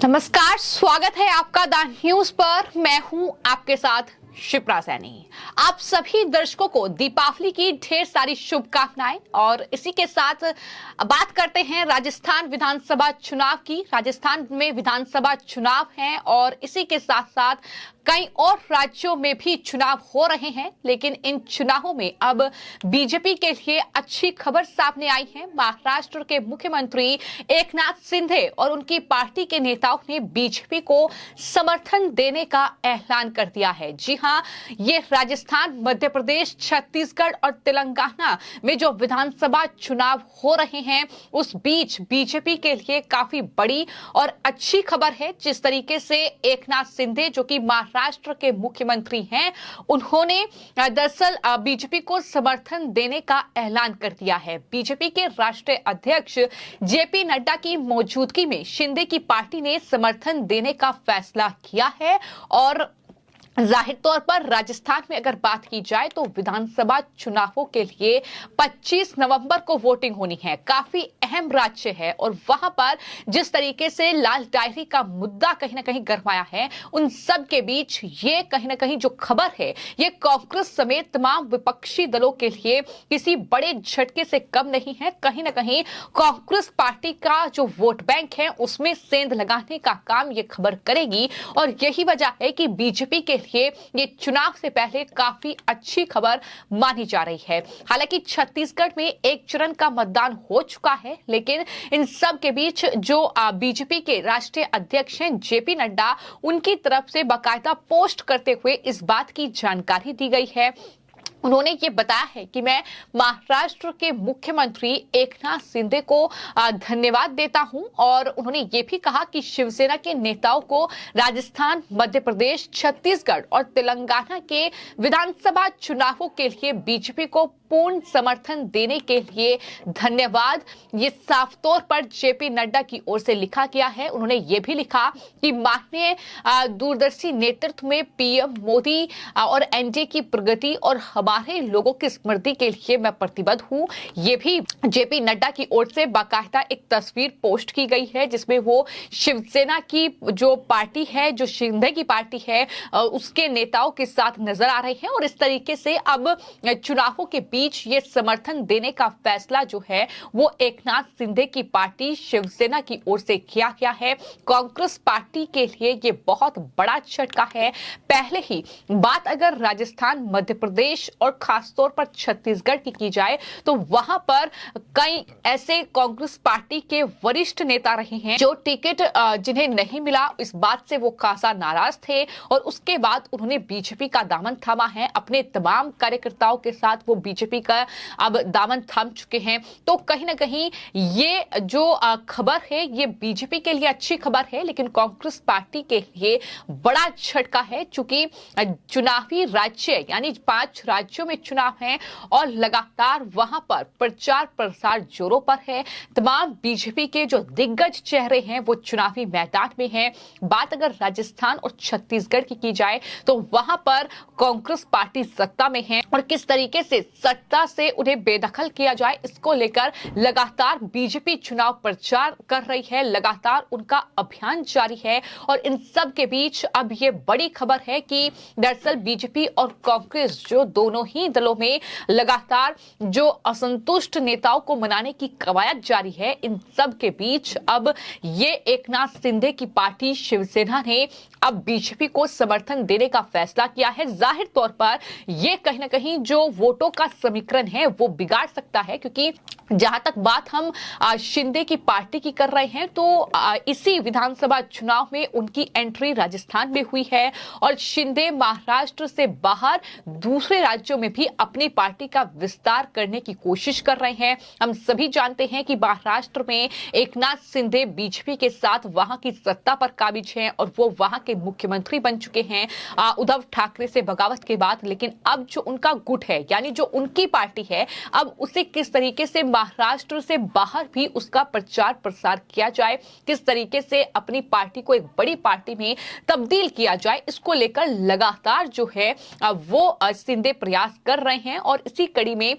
नमस्कार, स्वागत है आपका द न्यूज पर। मैं हूं आपके साथ शिप्रा सैनी। आप सभी दर्शकों को दीपावली की ढेर सारी शुभकामनाएं। और इसी के साथ बात करते हैं राजस्थान विधानसभा चुनाव की। राजस्थान में विधानसभा चुनाव हैं और इसी के साथ साथ कई और राज्यों में भी चुनाव हो रहे हैं, लेकिन इन चुनावों में अब बीजेपी के लिए अच्छी खबर सामने आई है। महाराष्ट्र के मुख्यमंत्री एकनाथ शिंदे और उनकी पार्टी के नेताओं ने बीजेपी को समर्थन देने का ऐलान कर दिया है। जी हाँ, ये राजस्थान, मध्य प्रदेश, छत्तीसगढ़ और तेलंगाना में जो विधानसभा चुनाव हो रहे हैं, उस बीच बीजेपी के लिए काफी बड़ी और अच्छी खबर है। जिस तरीके से एकनाथ शिंदे, जो कि महाराष्ट्र के मुख्यमंत्री हैं, उन्होंने दरअसल बीजेपी को समर्थन देने का ऐलान कर दिया है। बीजेपी के राष्ट्रीय अध्यक्ष जेपी नड्डा की मौजूदगी में शिंदे की पार्टी ने समर्थन देने का फैसला किया है। और जाहिर तौर पर राजस्थान में अगर बात की जाए तो विधानसभा चुनावों के लिए 25 नवंबर को वोटिंग होनी है। काफी अहम राज्य है और वहां पर जिस तरीके से लाल डायरी का मुद्दा कहीं ना कहीं गरमाया है, उन सब के बीच ये कहीं ना कहीं जो खबर है, ये कांग्रेस समेत तमाम विपक्षी दलों के लिए किसी बड़े झटके से कम नहीं है। कहीं ना कहीं कांग्रेस पार्टी का जो वोट बैंक है, उसमें सेंध लगाने का काम ये खबर करेगी। और यही वजह है कि बीजेपी के लिए ये चुनाव से पहले काफी अच्छी खबर मानी जा रही है। हालांकि छत्तीसगढ़ में एक चरण का मतदान हो चुका है, लेकिन इन सब के बीच जो बीजेपी के राष्ट्रीय अध्यक्ष हैं जेपी नड्डा, उनकी तरफ से बाकायदा पोस्ट करते हुए इस बात की जानकारी दी गई है। उन्होंने ये बताया है कि मैं महाराष्ट्र के मुख्यमंत्री एकनाथ शिंदे को धन्यवाद देता हूं। और उन्होंने ये भी कहा कि शिवसेना के नेताओं को राजस्थान, मध्य प्रदेश, छत्तीसगढ़ और तेलंगाना के विधानसभा चुनावों के लिए बीजेपी को पूर्ण समर्थन देने के लिए धन्यवाद। ये साफ तौर पर जेपी नड्डा की ओर से लिखा गया है। उन्होंने ये भी लिखा कि माननीय दूरदर्शी नेतृत्व में पीएम मोदी और एनडीए की प्रगति और हमारे लोगों की स्मृति के लिए मैं प्रतिबद्ध हूं। ये भी जेपी नड्डा की ओर से बाकायदा एक तस्वीर पोस्ट की गई है, जिसमें वो शिवसेना की जो पार्टी है, जो शिंदे की पार्टी है, उसके नेताओं के साथ नजर आ रहे हैं। और इस तरीके से अब चुनावों के बीच ये समर्थन देने का फैसला जो है, वो एकनाथ शिंदे की पार्टी शिवसेना की ओर से किया गया है। कांग्रेस पार्टी के लिए ये बहुत बड़ा झटका है। पहले ही बात अगर राजस्थान, मध्य प्रदेश और खासतौर पर छत्तीसगढ़ की जाए तो वहां पर कई ऐसे कांग्रेस पार्टी के वरिष्ठ नेता रहे हैं जो टिकट जिन्हें नहीं मिला, इस बात से वो खासा नाराज थे। और उसके बाद उन्होंने बीजेपी का दामन थामा है। अपने तमाम कार्यकर्ताओं के साथ वो बीजेपी का अब दामन थाम चुके हैं। तो कहीं ना कहीं ये जो खबर है, ये बीजेपी के लिए अच्छी खबर है, लेकिन कांग्रेस पार्टी के लिए बड़ा झटका है। चूंकि चुनावी राज्य यानी 5 राज्यों में चुनाव है और लगातार वहां पर प्रचार प्रसार जोरों पर है। तमाम बीजेपी के जो दिग्गज चेहरे हैं वो चुनावी मैदान में हैं। बात अगर राजस्थान और छत्तीसगढ़ की जाए तो वहां पर कांग्रेस पार्टी सत्ता में है और किस तरीके से सत्ता से उन्हें बेदखल किया जाए, इसको लेकर लगातार बीजेपी चुनाव प्रचार कर रही है। लगातार उनका अभियान जारी है। और इन सब के बीच अब ये बड़ी खबर है कि दरअसल बीजेपी और कांग्रेस, जो दोनों ही दलों में लगातार जो असंतुष्ट नेताओं को मनाने की कवायद जारी है, इन सब के बीच अब ये एकनाथ शिंदे की पार्टी शिवसेना ने अब बीजेपी को समर्थन देने का फैसला किया है। जाहिर तौर पर यह कहीं ना कहीं जो वोटों का समीकरण है वो बिगाड़ सकता है, क्योंकि जहां तक बात हम शिंदे की पार्टी की कर रहे हैं तो इसी विधानसभा चुनाव में उनकी एंट्री राजस्थान में हुई है और शिंदे महाराष्ट्र से बाहर दूसरे राज्यों में भी अपनी पार्टी का विस्तार करने की कोशिश कर रहे हैं। हम सभी जानते हैं कि महाराष्ट्र में एकनाथ शिंदे बीजेपी के साथ वहां की सत्ता पर काबिज हैं और वो वहां के मुख्यमंत्री बन चुके हैं उद्धव ठाकरे से बगावत के बाद। लेकिन अब जो उनका गुट है, यानी जो उनकी पार्टी है, अब उसे किस तरीके से महाराष्ट्र से बाहर भी उसका प्रचार प्रसार किया जाए, किस तरीके से अपनी पार्टी को एक बड़ी पार्टी में तब्दील किया जाए, इसको लेकर लगातार जो है वो शिंदे प्रयास कर रहे हैं। और इसी कड़ी में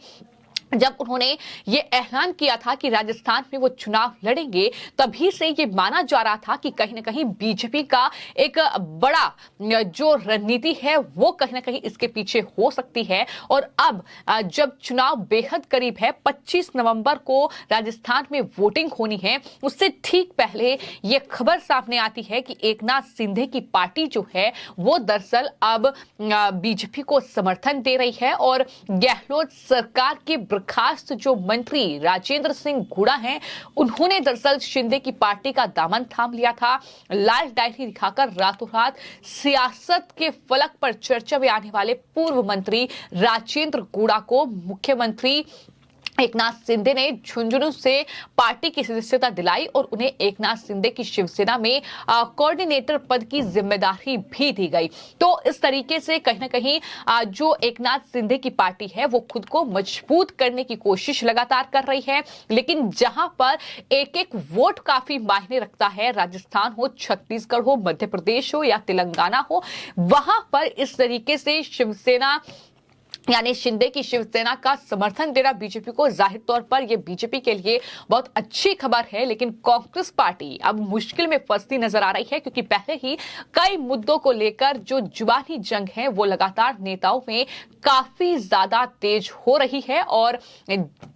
जब उन्होंने ये ऐलान किया था कि राजस्थान में वो चुनाव लड़ेंगे, तभी से ये माना जा रहा था कि कहीं ना कहीं बीजेपी का एक बड़ा जो रणनीति है वो कहीं ना कहीं इसके पीछे हो सकती है। और अब जब चुनाव बेहद करीब है, 25 नवंबर को राजस्थान में वोटिंग होनी है, उससे ठीक पहले ये खबर सामने आती है कि एकनाथ शिंदे की पार्टी जो है वो दरअसल अब बीजेपी को समर्थन दे रही है। और गहलोत सरकार के बर्खास्त जो मंत्री राजेंद्र सिंह गुड़ा हैं, उन्होंने दरअसल शिंदे की पार्टी का दामन थाम लिया था। लाल डायरी दिखाकर रातों रात सियासत के फलक पर चर्चा में आने वाले पूर्व मंत्री राजेंद्र गुड़ा को मुख्यमंत्री एकनाथ शिंदे ने झुंझुनू से पार्टी की सदस्यता दिलाई और उन्हें एकनाथ शिंदे की शिवसेना में कोऑर्डिनेटर पद की जिम्मेदारी भी दी गई। तो इस तरीके से कहीं ना कहीं जो एकनाथ शिंदे की पार्टी है वो खुद को मजबूत करने की कोशिश लगातार कर रही है। लेकिन जहां पर एक एक वोट काफी मायने रखता है, राजस्थान हो, छत्तीसगढ़ हो, मध्य प्रदेश हो या तेलंगाना हो, वहां पर इस तरीके से शिवसेना यानी शिंदे की शिवसेना का समर्थन देना बीजेपी को, जाहिर तौर पर यह बीजेपी के लिए बहुत अच्छी खबर है। लेकिन कांग्रेस पार्टी अब मुश्किल में फंसती नजर आ रही है, क्योंकि पहले ही कई मुद्दों को लेकर जो जुबानी जंग है वो लगातार नेताओं में काफी ज्यादा तेज हो रही है। और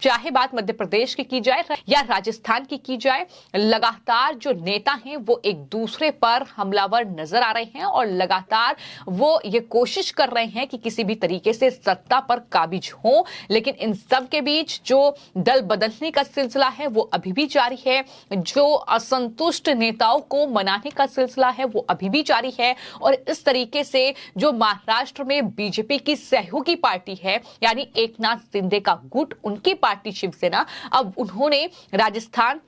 चाहे बात मध्य प्रदेश की जाए या राजस्थान की जाए, लगातार जो नेता हैं वो एक दूसरे पर हमलावर नजर आ रहे हैं और लगातार वो ये कोशिश कर रहे हैं कि किसी भी तरीके से सत्ता पर काबिज हो। लेकिन इन सब के बीच जो दल बदलने का सिलसिला है वो अभी भी जारी है, जो असंतुष्ट नेताओं को मनाने का सिलसिला है वो अभी भी जारी है। और इस तरीके से जो महाराष्ट्र में बीजेपी की सहयोगी पार्टी है यानी एकनाथ शिंदे का गुट, उनकी पार्टी शिवसेना, अब उन्होंने राजस्थान,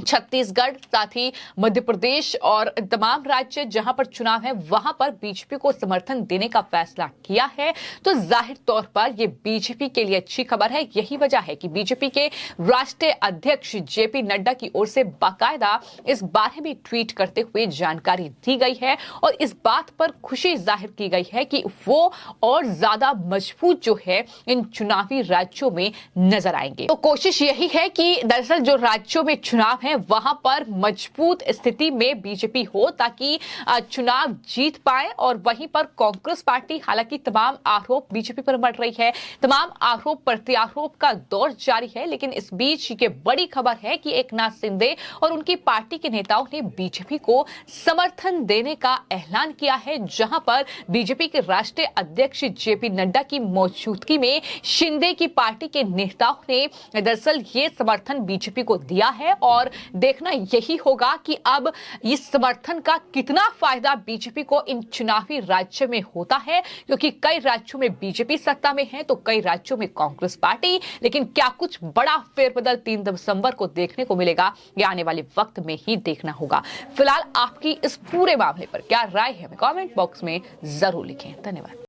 छत्तीसगढ़, साथ ही मध्य प्रदेश और तमाम राज्य जहां पर चुनाव है वहां पर बीजेपी को समर्थन देने का फैसला किया है। तो जाहिर तौर पर यह बीजेपी के लिए अच्छी खबर है। यही वजह है कि बीजेपी के राष्ट्रीय अध्यक्ष जेपी नड्डा की ओर से बाकायदा इस बारे में ट्वीट करते हुए जानकारी दी गई है और इस बात पर खुशी जाहिर की गई है कि वो और ज्यादा मजबूत जो है इन चुनावी राज्यों में नजर आएंगे। तो कोशिश यही है कि दरअसल जो राज्यों में चुनाव है वहां पर मजबूत स्थिति में बीजेपी हो, ताकि चुनाव जीत पाए। और वहीं पर कांग्रेस पार्टी, हालांकि तमाम आरोप बीजेपी पर मढ़ रही है, तमाम आरोप प्रत्यारोप का दौर जारी है, लेकिन इस बीच ये बड़ी खबर है कि एकनाथ शिंदे और उनकी पार्टी के नेताओं ने बीजेपी को समर्थन देने का ऐलान किया है, जहां पर बीजेपी के राष्ट्रीय अध्यक्ष जेपी नड्डा की मौजूदगी में शिंदे की पार्टी के नेताओं ने दरअसल ये समर्थन बीजेपी को दिया है। और देखना यही होगा कि अब इस समर्थन का कितना फायदा बीजेपी को इन चुनावी राज्य में होता है, क्योंकि कई राज्यों में बीजेपी सत्ता में है तो कई राज्यों में कांग्रेस पार्टी। लेकिन क्या कुछ बड़ा फेरबदल 3 दिसंबर को देखने को मिलेगा, यह आने वाले वक्त में ही देखना होगा। फिलहाल आपकी इस पूरे मामले पर क्या राय है, कमेंट बॉक्स में जरूर लिखें। धन्यवाद।